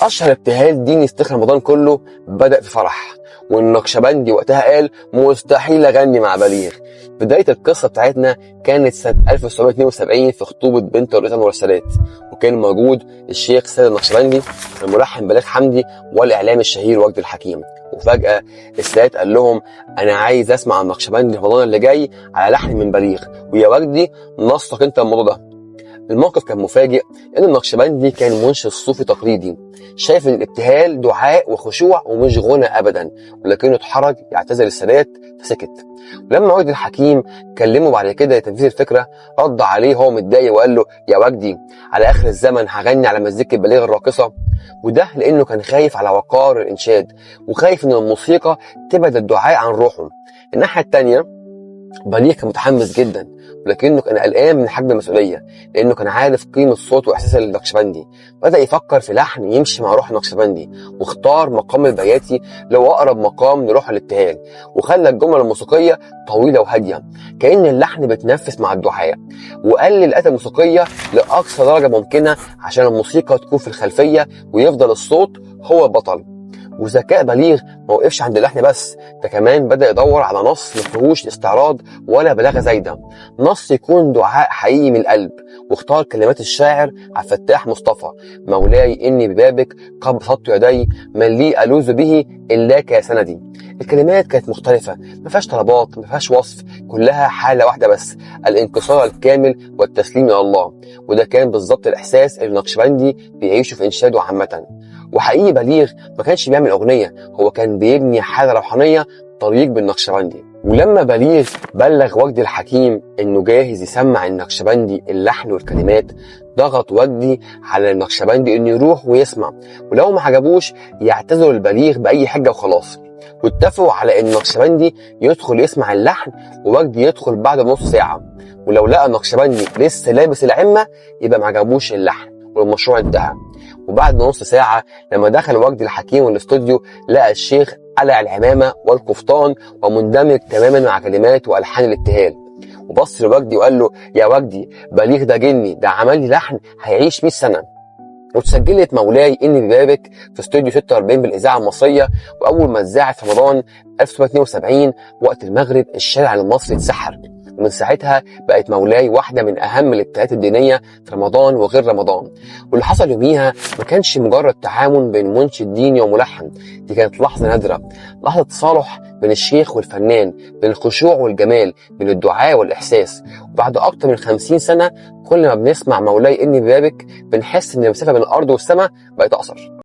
اشهر ابتهال ديني استخر رمضان كله بدأ في فرح، والنقشبندي وقتها قال مستحيل اغني مع بليغ. بداية القصة بتاعتنا كانت سنة 1972 في خطوبة بنت رئيس المرسلات، وكان موجود الشيخ سيد النقشبندي، الملحن بليغ حمدي، والاعلامي الشهير وجدي الحكيم. وفجأة السيد قال لهم انا عايز اسمع النقشبندي رمضان اللي جاي على لحن من بليغ، ويا وجدي نصك انت الموضوع ده. الموقف كان مفاجئ، ان النقشبندي كان منشد صوفي تقليدي، شايف ان الابتهال دعاء وخشوع ومش غنى ابدا، ولكنه اتحرج يعتذر السادات فسكت. ولما وجدي الحكيم كلمه بعد كده لتنفيذ الفكره، رد عليه هو متضايق وقال له يا وجدي على اخر الزمن هغني على مزيكة بليغ الراقصه، وده لانه كان خايف على وقار الانشاد، وخايف ان الموسيقى تبعد الدعاء عن روحه. الناحيه الثانيه بليغ كان متحمس جدا، ولكنه كان قلقان من حجم المسؤوليه، لانه كان عارف قيمه صوت واحساس النقشبندي. بدا يفكر في لحن يمشي مع روح النقشبندي، واختار مقام البياتي اللي هو اقرب مقام لروح الابتهال، وخلى الجمل الموسيقيه طويله وهاديه كأن اللحن بيتنفس مع الدعاء، وقلل الآلات الموسيقيه لاقصى درجه ممكنه عشان الموسيقى تكون في الخلفيه ويفضل الصوت هو البطل. وذكاء بليغ ما وقفش عند اللحن بس، ده كمان بدأ يدور على نص ما فيهوش استعراض ولا بلاغه زايده، نص يكون دعاء حقيقي من القلب. واختار كلمات الشاعر عبد الفتاح مصطفى: مولاي اني ببابك قد بسطت يدي، من لي الوذ به الاك يا سندي. الكلمات كانت مختلفه، ما فيهاش طلبات، ما فيهاش وصف، كلها حاله واحده بس: الانكسار الكامل والتسليم الى الله. وده كان بالظبط الاحساس اللي النقشبندي بيعيشه في انشاده عامه. وحقيقي بليغ ما كانش بيعمل اغنيه، هو كان بيبني حاله روحانيه طريق بالنقشبندي. ولما بليغ بلغ وجدي الحكيم انه جاهز يسمع النقشبندي اللحن والكلمات، ضغط وجدي على النقشبندي انه يروح ويسمع، ولو ما عجبوش يعتذر البليغ باي حجه وخلاص. واتفقوا على ان النقشبندي يدخل يسمع اللحن، ووجدي يدخل بعد نص ساعه، ولو لقى النقشبندي لسه لابس العمه يبقى ما عجبوش اللحن والمشروع انتهى. وبعد نص ساعة لما دخل وجدي الحكيم الاستوديو، لقى الشيخ قلع العمامة والقفطان ومندمج تماما مع كلمات وألحان الابتهال، وبص لوجدي وقال له يا وجدي بليغ ده جني، ده عمل لي لحن هيعيش 100 سنة. واتسجلت مولاي اني ببابك في استوديو 46 بالاذاعه المصريه، واول ما اتذاعت في رمضان 1972 وقت المغرب الشارع المصري اتسحر. ومن ساعتها بقت مولاي واحده من اهم الابتهالات الدينيه في رمضان وغير رمضان. واللي حصل يوميها ما كانش مجرد تعاون بين منشد ديني وملحن، دي كانت لحظه نادره، لحظه تصالح بين الشيخ والفنان، بين الخشوع والجمال، بين الدعاء والاحساس. وبعد اكتر من 50 سنه كل ما بنسمع مولاي اني ببابك بنحس ان المسافه بين الارض والسماء بقت اقصر.